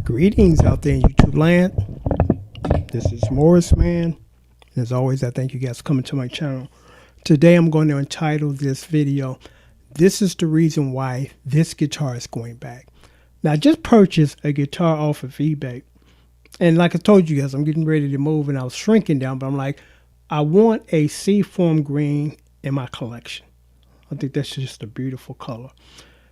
Greetings out there in YouTube land. This is Morris Man. As always, I thank you guys for coming to my channel. Today I'm going to entitle this video, "This is the reason why this guitar is going back." Now I just purchased a guitar off of eBay. And like I told you guys, I'm getting ready to move and I was shrinking down, but I'm like, I want a seafoam green in my collection. I think that's just a beautiful color.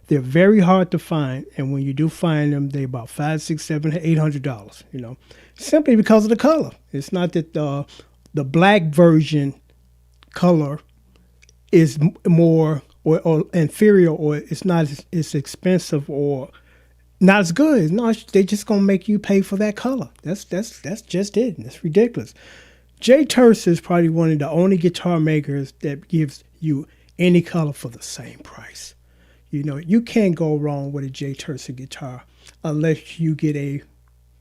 They're very hard to find, and when you do find them, they're about $500, $600, $700, $800. You know, simply because of the color. It's not that the black version color is more or inferior, or it's not as expensive or not as good. No, they're just gonna make you pay for that color. That's just it. That's ridiculous. J Terse is probably one of the only guitar makers that gives you any color for the same price. You know, you can't go wrong with a J Terse guitar unless you get a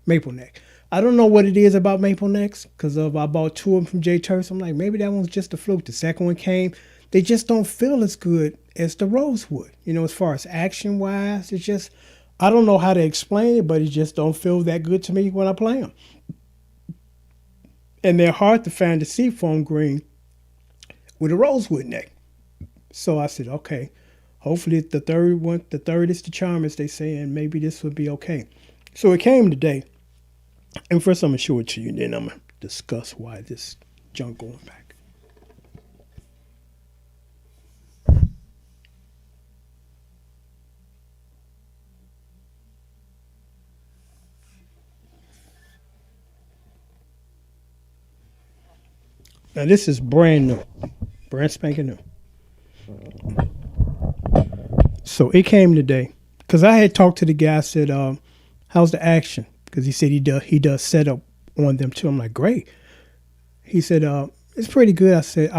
maple neck. I don't know what it is about maple necks, because I bought two of them from J Terse. I'm like, maybe that one's just a fluke. The second one came, they just don't feel as good as the Rosewood. You know, as far as action wise, it's just, I don't know how to explain it, but it just don't feel that good to me when I play them. And they're hard to find the seafoam green with a Rosewood neck. So I said, okay. Hopefully the third is the charm, as they say, and maybe this will be okay. So it came today. And first I'm going to show it to you, and then I'm going to discuss why this junk going back. Now this is brand new. Brand spanking new. So it came today, because I had talked to the guy. I said, how's the action? Because he said he does setup on them too. I'm like, great. He said, it's pretty good. I said,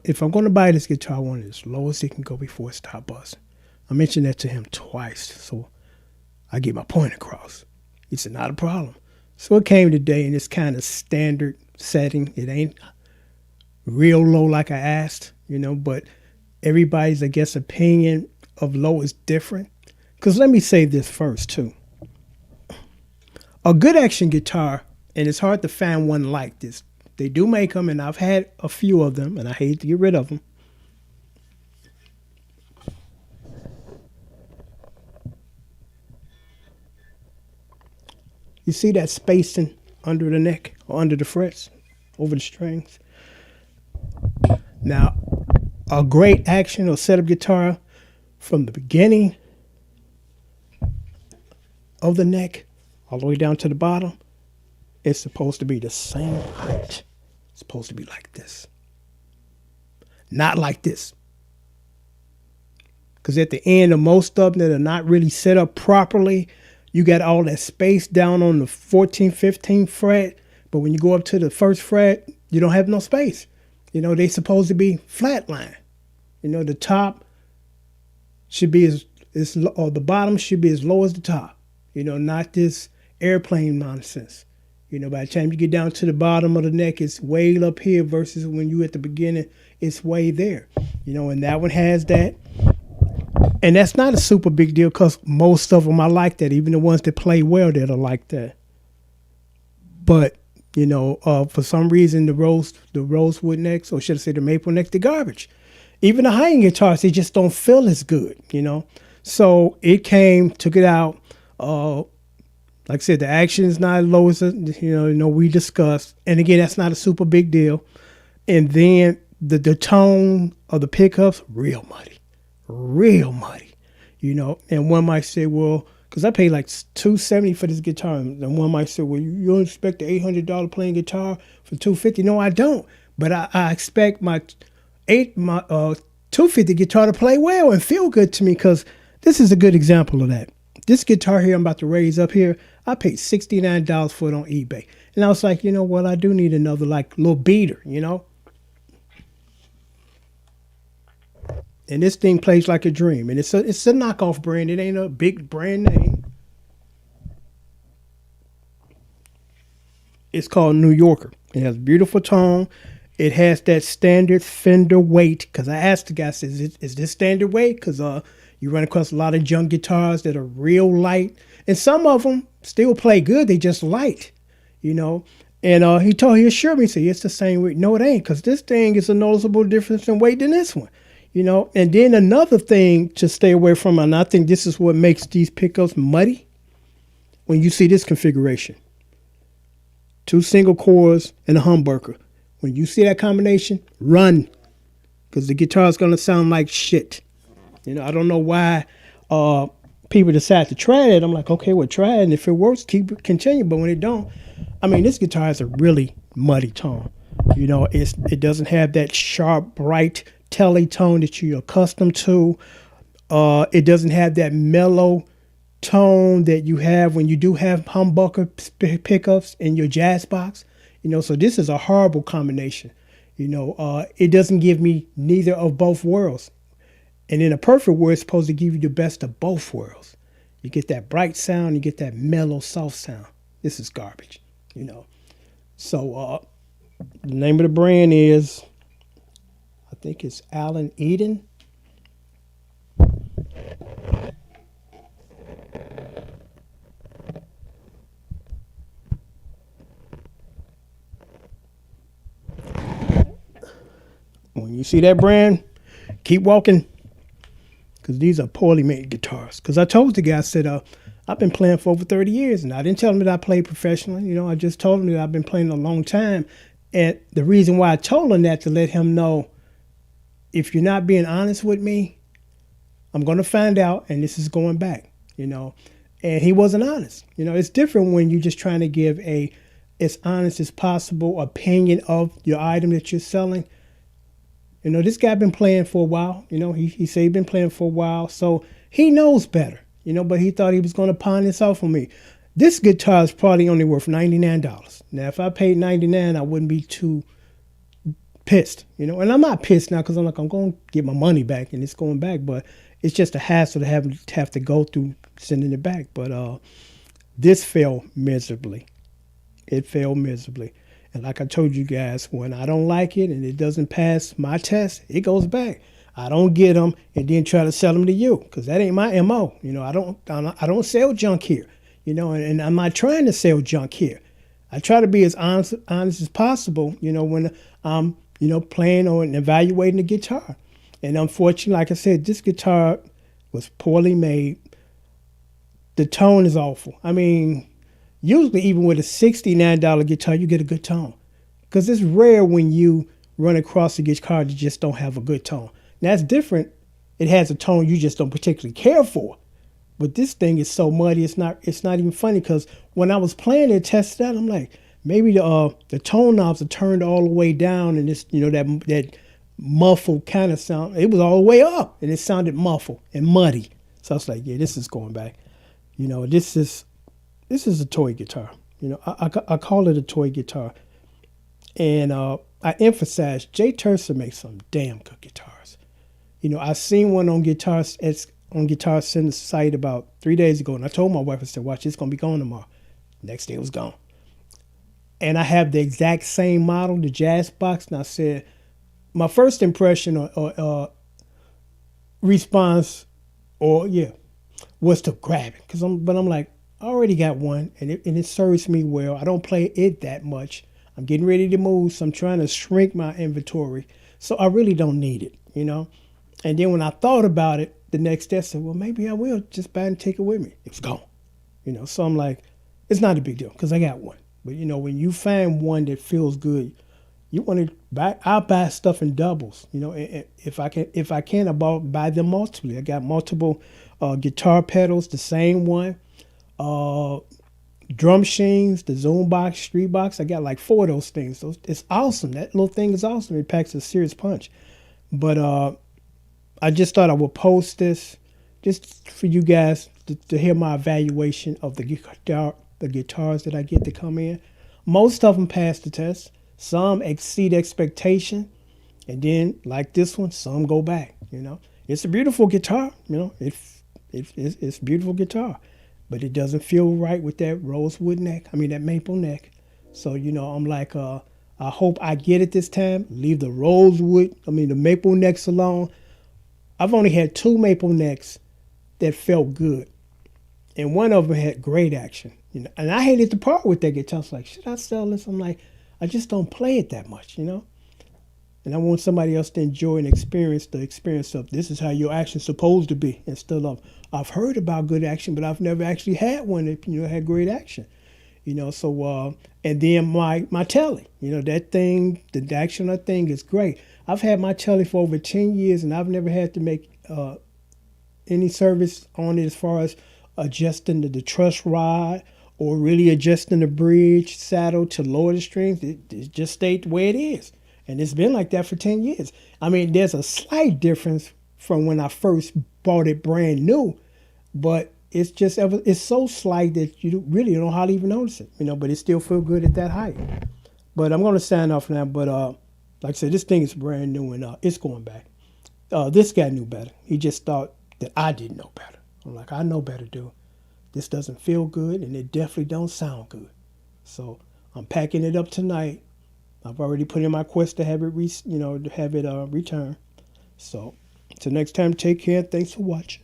if I'm going to buy this guitar, I want it as low as it can go before it stops busting. I mentioned that to him twice, so I get my point across. He said, not a problem. So it came today in this kind of standard setting. It ain't real low like I asked, you know, but everybody's, I guess, opinion of low is different. Because let me say this first too. A good action guitar, and it's hard to find one like this. They do make them, and I've had a few of them, and I hate to get rid of them. You see that spacing under the neck or under the frets, over the strings? Now, a great action or setup guitar, from the beginning of the neck all the way down to the bottom, it's supposed to be the same height. It's supposed to be like this. Not like this. Because at the end of most of them that are not really set up properly, you got all that space down on the 14th, 15th fret. But when you go up to the first fret, you don't have no space. You know, they're supposed to be flat line. You know, the top should be or the bottom should be as low as the top. You know, not this airplane nonsense. You know, by the time you get down to the bottom of the neck, it's way up here versus when you at the beginning, it's way there. You know, and that one has that. And that's not a super big deal, because most of them are like that. Even the ones that play well, that are like that. But, you know, for some reason, the Rosewood necks, or should I say the maple necks, they're garbage. Even the high-end guitars, they just don't feel as good, you know. So it came, took it out. Like I said, the action is not as low as, you know, we discussed. And again, that's not a super big deal. And then the tone of the pickups, real muddy. Real muddy, you know. And one might say, well, because I paid like $270 for this guitar. And one might say, well, you don't expect an $800 playing guitar for $250. No, I don't. But I expect my $250 guitar to play well and feel good to me, because this is a good example of that. This guitar here I'm about to raise up here, I paid $69 for it on eBay. And I was like, you know what, I do need another like little beater, you know. And this thing plays like a dream. And it's a knockoff brand. It ain't a big brand name. It's called New Yorker. It has a beautiful tone. It has that standard Fender weight, because I asked the guy, I said, is this standard weight? Because you run across a lot of junk guitars that are real light. And some of them, still play good. They just light, you know. And he assured me, say it's the same weight. No, it ain't, because this thing is a noticeable difference in weight than this one, you know. And then another thing to stay away from, and I think this is what makes these pickups muddy, when you see this configuration, 2 single cores and a humbucker. When you see that combination, run, because the guitar is gonna sound like shit. You know, I don't know why people decide to try it. I'm like, okay, well, try it, and if it works, continue. But when it don't, I mean, this guitar has a really muddy tone. You know, it doesn't have that sharp, bright, telly tone that you're accustomed to. It doesn't have that mellow tone that you have when you do have humbucker pickups in your jazz box. You know, so this is a horrible combination. You know, it doesn't give me neither of both worlds. And in a perfect world, it's supposed to give you the best of both worlds. You get that bright sound, you get that mellow, soft sound. This is garbage, you know. So the name of the brand is, I think it's Allen Eden. When you see that brand, keep walking, because these are poorly made guitars. Because I told the guy, I said, I've been playing for over 30 years, and I didn't tell him that I played professionally. You know, I just told him that I've been playing a long time. And the reason why I told him that, to let him know, if you're not being honest with me, I'm going to find out, and this is going back, you know. And he wasn't honest. You know, it's different when you're just trying to give a as honest as possible opinion of your item that you're selling. You know, this guy been playing for a while. You know, he said he's been playing for a while, so he knows better. You know, but he thought he was going to pawn this off on me. This guitar is probably only worth $99. Now, if I paid $99, I wouldn't be too pissed. You know, and I'm not pissed now, because I'm like, I'm going to get my money back, and it's going back. But it's just a hassle to have to go through sending it back. But this failed miserably. It failed miserably. And like I told you guys, when I don't like it and it doesn't pass my test, it goes back. I don't get them and then try to sell them to you, because that ain't my MO. You know, I don't sell junk here. You know, and I'm not trying to sell junk here. I try to be as honest as possible, you know, when I'm, you know, playing or evaluating the guitar. And unfortunately, like I said, this guitar was poorly made. The tone is awful. I mean, usually even with a $69 guitar, you get a good tone, because it's rare when you run across a guitar that just don't have a good tone. Now, that's different. It has a tone you just don't particularly care for. But this thing is so muddy, it's not even funny, because when I was playing it, tested out, I'm like, maybe the tone knobs are turned all the way down, and this, you know, that muffled kind of sound, it was all the way up, and it sounded muffled and muddy. So I was like, yeah, this is going back. You know, this is a toy guitar. You know, I call it a toy guitar. And I emphasize, Jay Tercer makes some damn good guitars. You know, I seen one on Guitar Center site about 3 days ago, and I told my wife, I said, watch, it's going to be gone tomorrow. Next day it was gone. And I have the exact same model, the Jazz Box, and I said, my first impression or response, was to grab it. But I'm like, I already got one, and it serves me well. I don't play it that much. I'm getting ready to move, so I'm trying to shrink my inventory. So I really don't need it, you know. And then when I thought about it, the next day I said, well, maybe I will just buy and take it with me. It was gone, you know. So I'm like, it's not a big deal, because I got one. But, you know, when you find one that feels good, you want to buy. I'll buy stuff in doubles, you know. And if I can, I'll buy them multiply. I got multiple guitar pedals, the same one. Drum machines, the Zoom box, Street box. I got like 4 of those things. So it's awesome. That little thing is awesome. It packs a serious punch. But I just thought I would post this just for you guys to hear my evaluation of the guitars that I get to come in. Most of them pass the test. Some exceed expectation. And then, like this one, some go back, you know. It's a beautiful guitar, you know. It's a beautiful guitar. But it doesn't feel right with that that maple neck. So, you know, I'm like, I hope I get it this time. Leave the the maple necks alone. I've only had 2 maple necks that felt good. and one of them had great action. And I hated to part with that guitar. I was like, should I sell this? I'm like, I just don't play it that much. And I want somebody else to enjoy and experience the experience of this is how your action's supposed to be, instead of I've heard about good action, but I've never actually had one that had great action. So and then my telly, that thing, the action on that thing is great. I've had my telly for over 10 years, and I've never had to make any service on it as far as adjusting the truss rod or really adjusting the bridge saddle to lower the strings. It just stayed the way it is. And it's been like that for 10 years. I mean, there's a slight difference from when I first bought it brand new, but it's so slight that you really don't hardly even notice it, but it still feels good at that height. But I'm going to sign off now. But like I said, this thing is brand new, and it's going back. This guy knew better. He just thought that I didn't know better. I'm like, I know better, dude. This doesn't feel good, and it definitely don't sound good. So I'm packing it up tonight. I've already put in my quest to have it, return. So until next time, take care. Thanks for watching.